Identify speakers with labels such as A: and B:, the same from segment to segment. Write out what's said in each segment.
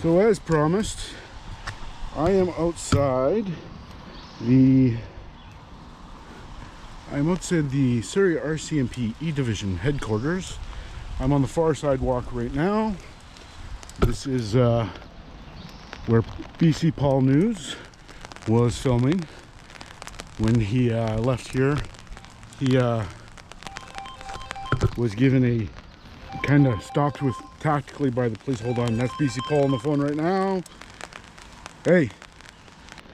A: So as promised, I am outside the Surrey RCMP E Division headquarters. I'm on the far sidewalk right now. This is where BC Paul News was filming when he left here. He was given a kind of stopped with tactically by the police. Hold on, that's BC Paul on the phone right now. Hey,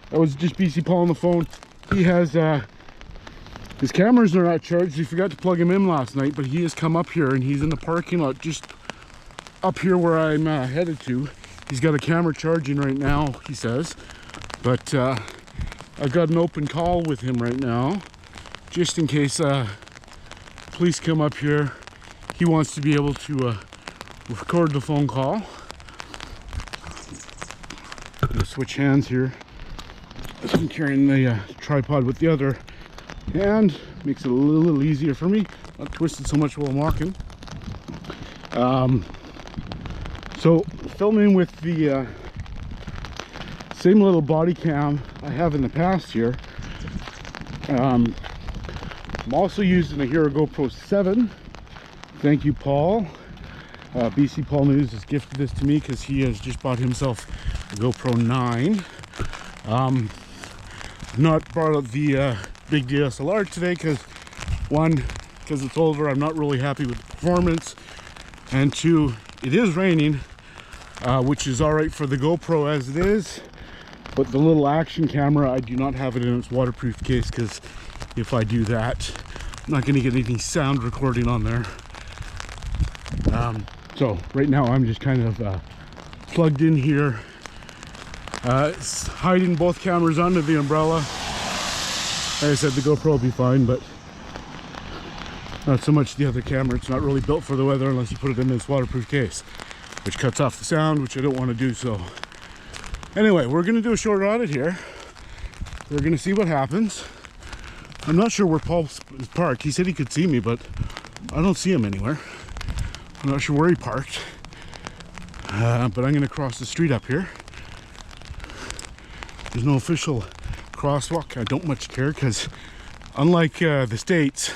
A: that was just BC Paul on the phone. He has his cameras are not charged. He forgot to plug them in last night, but he has come up here and he's in the parking lot just up here where I'm headed to. He's got a camera charging right now, he says, but I've got an open call with him right now just in case police come up here. He wants to be able to record the phone call. I'm gonna switch hands here. I'm carrying the tripod with the other hand. Makes it a little easier for me. Not twisted so much while I'm walking. So filming with the same little body cam I have in the past here. I'm also using a GoPro 7. Thank you, Paul. BC Paul News has gifted this to me because he has just bought himself a GoPro 9. Not brought up the big DSLR today because one, because it's older, I'm not really happy with the performance, and two, it is raining, which is all right for the GoPro as it is, but the little action camera, I do not have it in its waterproof case because if I do that, I'm not going to get any sound recording on there. So right now I'm just kind of plugged in here, hiding both cameras under the umbrella. Like I said, the GoPro will be fine, but not so much the other camera. It's not really built for the weather unless you put it in this waterproof case, which cuts off the sound, which I don't want to do. So anyway, we're going to do a short audit here. We're going to see what happens. I'm not sure where Paul is parked. He said he could see me, but I don't see him anywhere. I'm not sure where he parked, but I'm going to cross the street up here. There's no official crosswalk. I don't much care because unlike the States,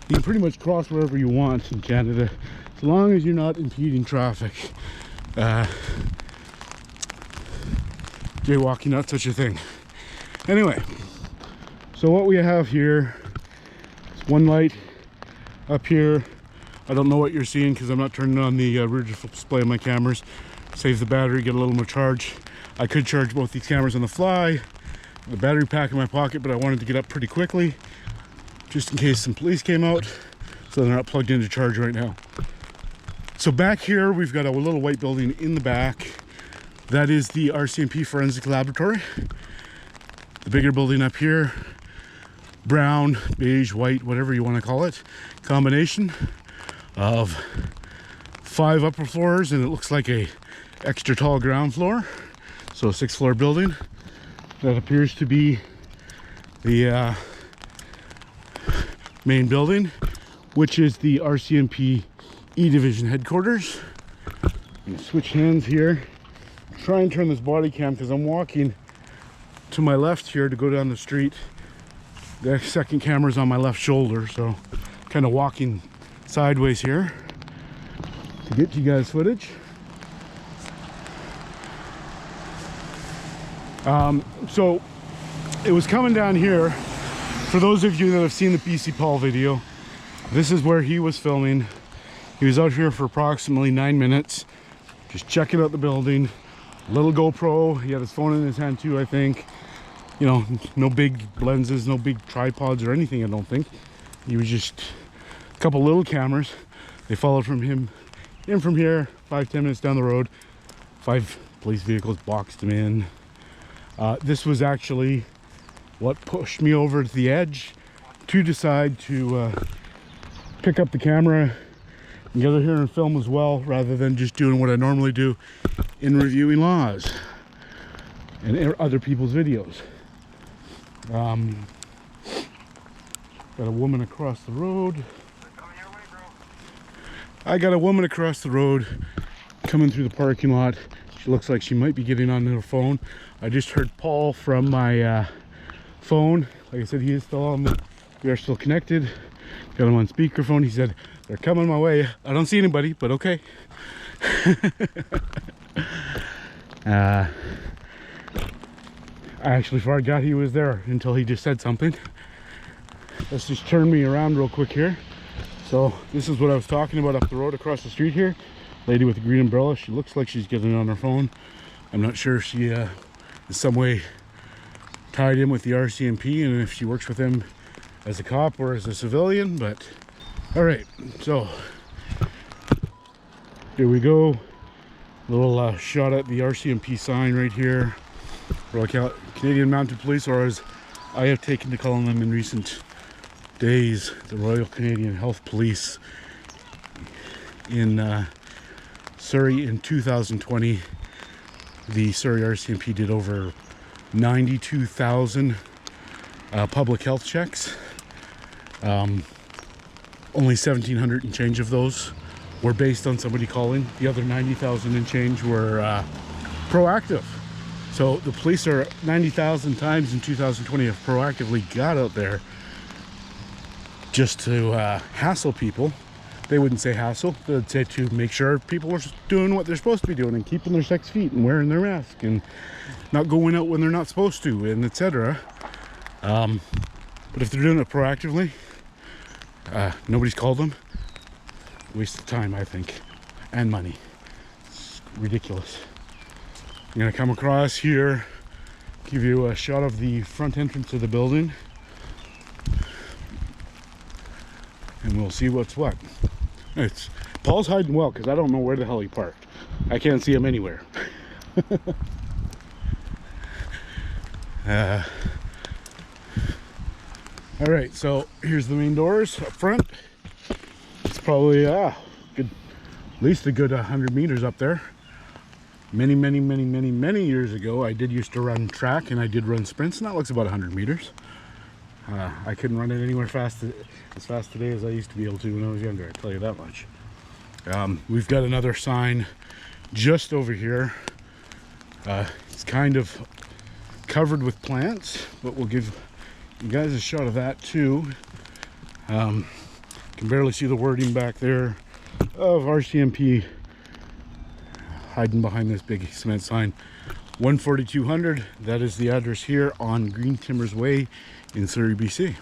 A: you can pretty much cross wherever you want in Canada as long as you're not impeding traffic. Jaywalking, not such a thing. Anyway, so what we have here is one light up here. I don't know what you're seeing because I'm not turning on the rear display of my cameras. Save the battery, get a little more charge. I could charge both these cameras on the fly. The battery pack in my pocket, but I wanted to get up pretty quickly just in case some police came out, so they're not plugged into charge right now. So back here we've got a little white building in the back. That is the RCMP Forensic Laboratory. The bigger building up here, brown, beige, white, whatever you want to call it, combination of 5 upper floors, and it looks like a extra tall ground floor, so a 6th floor building. That appears to be the main building, which is the RCMP E Division headquarters. I'm gonna switch hands here, try and turn this body cam because I'm walking to my left here to go down the street. The second camera's on my left shoulder, so kind of walking sideways here to get you guys footage. So it was coming down here. For those of you that have seen the BC Paul video, this is where he was filming. He was out here for approximately 9 minutes, just checking out the building. Little GoPro, he had his phone in his hand too, I think. You know, no big lenses, no big tripods or anything, I don't think. He was just a couple little cameras. They followed from him in from here, 5-10 minutes down the road. 5 police vehicles boxed him in. This was actually what pushed me over to the edge to decide to pick up the camera and get out here and film as well, rather than just doing what I normally do in reviewing laws and other people's videos. Got a woman across the road. I got a woman across the road coming through the parking lot. She looks like she might be getting on her phone. I just heard Paul from my phone. Like I said, he is still on the, we are still connected. Got him on speakerphone. He said, they're coming my way. I don't see anybody, but okay. I actually forgot he was there until he just said something. Let's just turn me around real quick here. So this is what I was talking about up the road across the street here. Lady with the green umbrella. She looks like she's getting on her phone. I'm not sure if she is some way tied in with the RCMP and if she works with them as a cop or as a civilian, but all right, so here we go. Little shot at the RCMP sign right here. Royal Canadian Mounted Police, or as I have taken to calling them in recent days, the Royal Canadian Health Police in Surrey. In 2020, the Surrey RCMP did over 92,000 public health checks. Only 1,700 and change of those were based on somebody calling. The other 90,000 and change were proactive. So the police are 90,000 times in 2020 have proactively got out there just to hassle people. They wouldn't say hassle, they'd say to make sure people are doing what they're supposed to be doing and keeping their 6 feet and wearing their mask and not going out when they're not supposed to, and etc. But if they're doing it proactively, nobody's called them. Waste of time, I think, and money. It's ridiculous. I'm gonna come across here, give you a shot of the front entrance of the building, and we'll see what's what. It's Paul's hiding well because I don't know where the hell he parked. I can't see him anywhere. All right, so here's the main doors up front. It's probably good, at least a good 100 meters up there. Many years ago, I did used to run track and I did run sprints, and that looks about 100 meters. I couldn't run it anywhere as fast today as I used to be able to when I was younger, I tell you that much. We've got another sign just over here. It's kind of covered with plants, but we'll give you guys a shot of that too. Can barely see the wording back there of RCMP hiding behind this big cement sign. 14200, that is the address here on Green Timbers Way in Surrey, BC.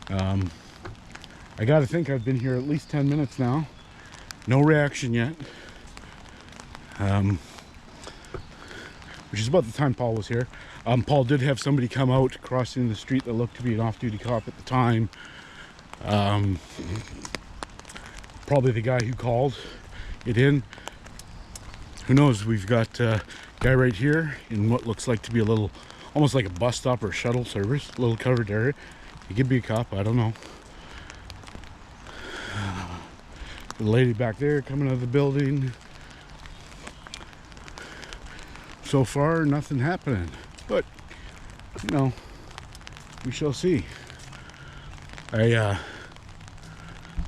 A: I gotta think I've been here at least 10 minutes now. No reaction yet. Which is about the time Paul was here. Paul did have somebody come out crossing the street that looked to be an off-duty cop at the time. Probably the guy who called it in. Who knows? We've got a guy right here in what looks like to be a little, almost like a bus stop or shuttle service, a little covered area. He could be a cop, I don't know. The lady back there coming out of the building. So far, nothing happening, but you know, we shall see.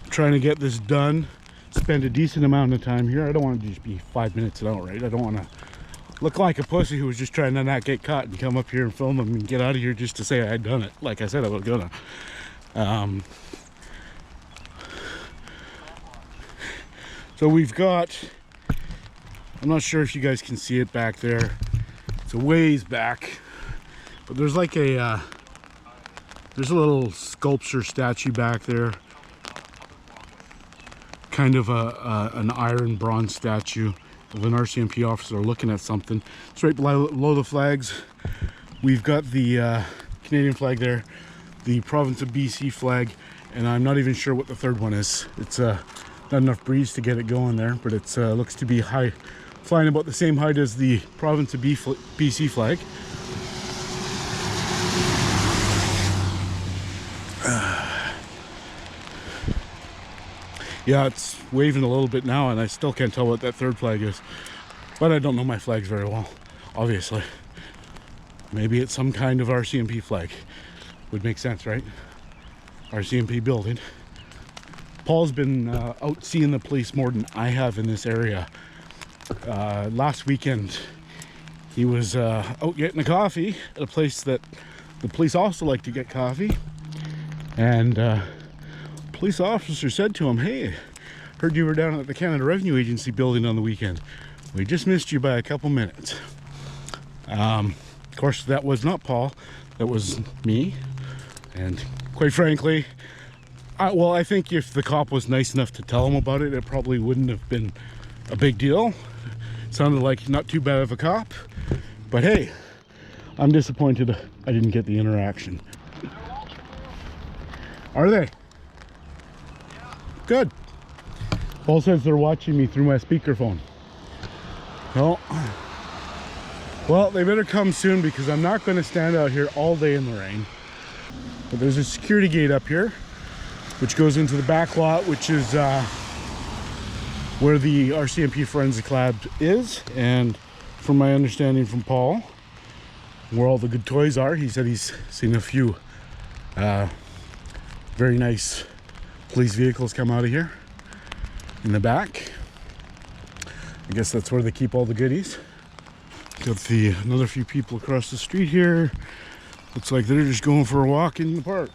A: Trying to get this done, spend a decent amount of time here. I don't want to just be 5 minutes out, right? I don't want to look like a pussy who was just trying to not get caught and come up here and film them and get out of here just to say I had done it, like I said I was gonna. So we've got, I'm not sure if you guys can see it back there. It's a ways back, but there's like a there's a little sculpture statue back there, kind of an iron bronze statue of an RCMP officer looking at something. It's right below the flags. We've got the Canadian flag there, the province of BC flag, and I'm not even sure what the third one is. It's not enough breeze to get it going there, but it looks to be high, flying about the same height as the province of BC flag. Yeah, it's waving a little bit now, and I still can't tell what that third flag is. But I don't know my flags very well, obviously. Maybe it's some kind of RCMP flag. Would make sense, right? RCMP building. Paul's been out seeing the police more than I have in this area. Last weekend, he was out getting a coffee at a place that the police also like to get coffee. And police officer said to him, "Hey, heard you were down at the Canada Revenue Agency building on the weekend. We just missed you by a couple minutes." Of course, that was not Paul. That was me. And quite frankly, I think if the cop was nice enough to tell him about it, it probably wouldn't have been a big deal. Sounded like not too bad of a cop. But hey, I'm disappointed I didn't get the interaction. Are they?
B: Yeah.
A: Good. Paul says they're watching me through my speakerphone. Well, they better come soon because I'm not going to stand out here all day in the rain. But there's a security gate up here, which goes into the back lot, which is where the RCMP Forensic Lab is. And from my understanding from Paul, where all the good toys are, he said he's seen a few very nice police vehicles come out of here in the back. I guess that's where they keep all the goodies. Got another few people across the street here. Looks like they're just going for a walk in the park.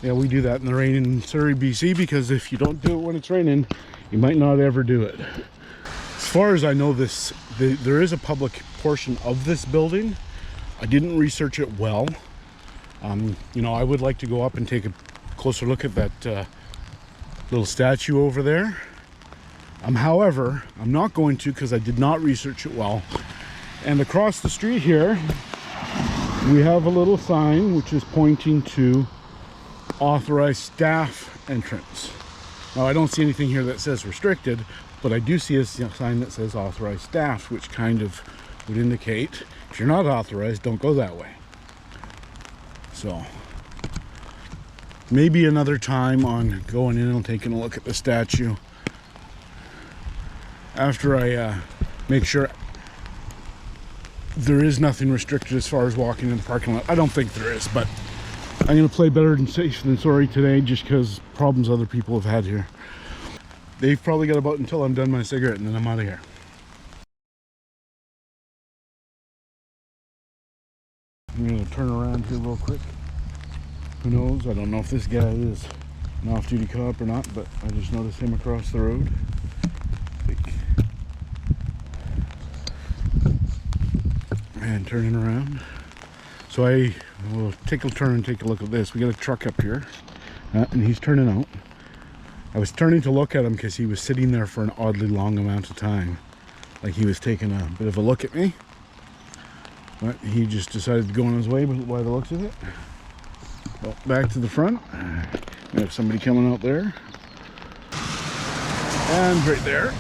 A: Yeah, we do that in the rain in Surrey, BC, because if you don't do it when it's raining, you might not ever do it. As far as I know, there is a public portion of this building. I didn't research it well. You know, I would like to go up and take a closer look at that little statue over there. However, I'm not going to because I did not research it well. And across the street here, we have a little sign which is pointing to authorized staff entrance. Now, I don't see anything here that says restricted, but I do see a sign that says authorized staff, which kind of would indicate if you're not authorized, don't go that way. So maybe another time on going in and taking a look at the statue after I make sure there is nothing restricted as far as walking in the parking lot. I don't think there is, but I'm going to play better than safe than sorry today just because problems other people have had here. They've probably got about until I'm done my cigarette and then I'm out of here. I'm going to turn around here real quick. Who knows? I don't know if this guy is an off-duty cop or not, but I just noticed him across the road. And turning around. So I will take a turn and take a look at this. We got a truck up here, and he's turning out. I was turning to look at him because he was sitting there for an oddly long amount of time. Like he was taking a bit of a look at me. But he just decided to go on his way by the looks of it. Well, back to the front. We have somebody coming out there. And right there.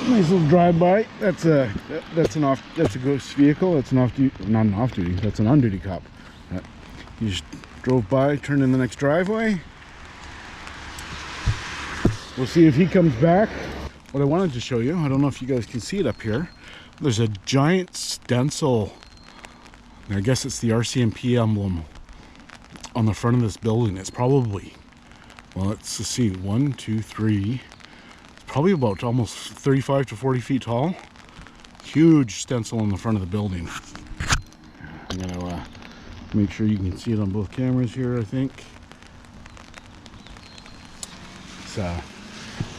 A: Nice little drive-by. That's a ghost vehicle. That's an off-duty, not an off-duty. That's an on-duty cop. He just drove by, turned in the next driveway. We'll see if he comes back. What I wanted to show you, I don't know if you guys can see it up here. There's a giant stencil. I guess it's the RCMP emblem on the front of this building. It's probably, well, let's see, 1, 2, 3. Probably about almost 35 to 40 feet tall. Huge stencil on the front of the building. I'm gonna make sure you can see it on both cameras here, I think.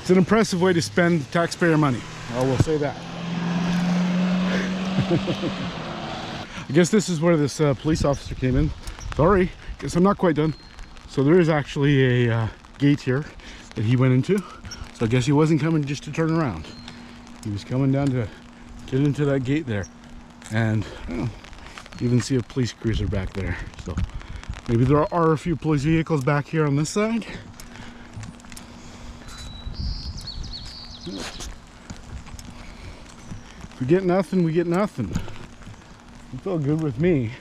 A: It's an impressive way to spend taxpayer money. I will say that. I guess this is where this police officer came in. Sorry, guess I'm not quite done. So there is actually a gate here that he went into. So I guess he wasn't coming just to turn around. He was coming down to get into that gate there. And you even see a police cruiser back there. So maybe there are a few police vehicles back here on this side. If we get nothing, we get nothing. It felt good with me.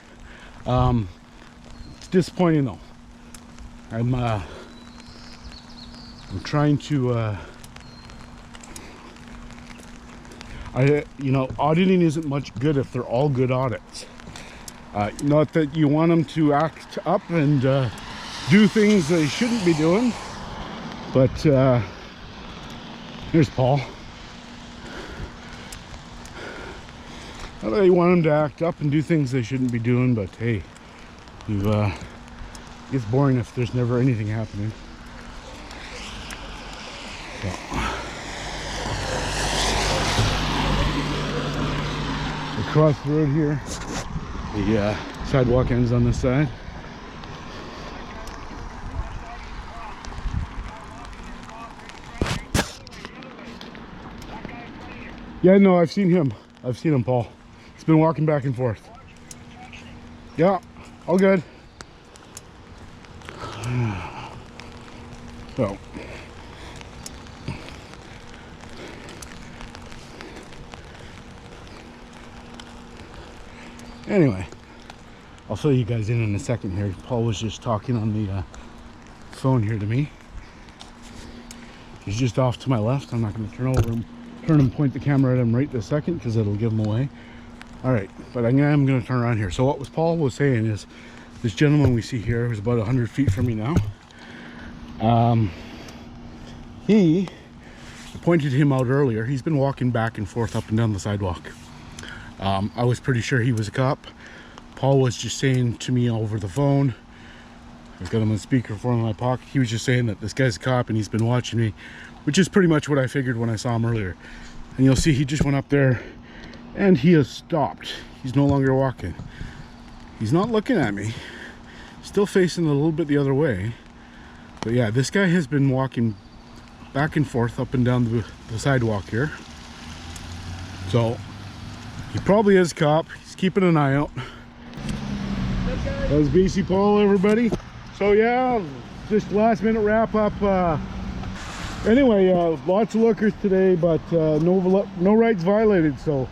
A: It's disappointing though. I'm trying to you know, auditing isn't much good if they're all good audits. Not that you want them to act up and do things they shouldn't be doing, but here's Paul. Not that you want them to act up and do things they shouldn't be doing, but hey, it gets boring if there's never anything happening. So. Across the road here, the sidewalk ends on this side. Yeah, no, I've seen him, Paul. He's been walking back and forth. Yeah, all good. So. Anyway, I'll fill you guys in a second here. Paul was just talking on the phone here to me. He's just off to my left. I'm not going to turn and point the camera at him right this second because it'll give him away. All right, but I'm going to turn around here. So what Paul was saying is, this gentleman we see here, who's about 100 feet from me now, he pointed him out earlier. He's been walking back and forth up and down the sidewalk. I was pretty sure he was a cop. Paul was just saying to me over the phone, I've got him on speakerphone in my pocket. He was just saying that this guy's a cop and he's been watching me, which is pretty much what I figured when I saw him earlier. And you'll see he just went up there and he has stopped. He's no longer walking. He's not looking at me. Still facing a little bit the other way. But yeah, this guy has been walking back and forth up and down the sidewalk here. So he probably is a cop. He's keeping an eye out. That was BC Paul, everybody. So yeah, just last minute wrap up. Anyway, lots of lookers today, but no rights violated. So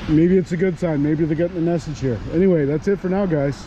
A: maybe it's a good sign. Maybe they're getting the message here. Anyway, that's it for now, guys.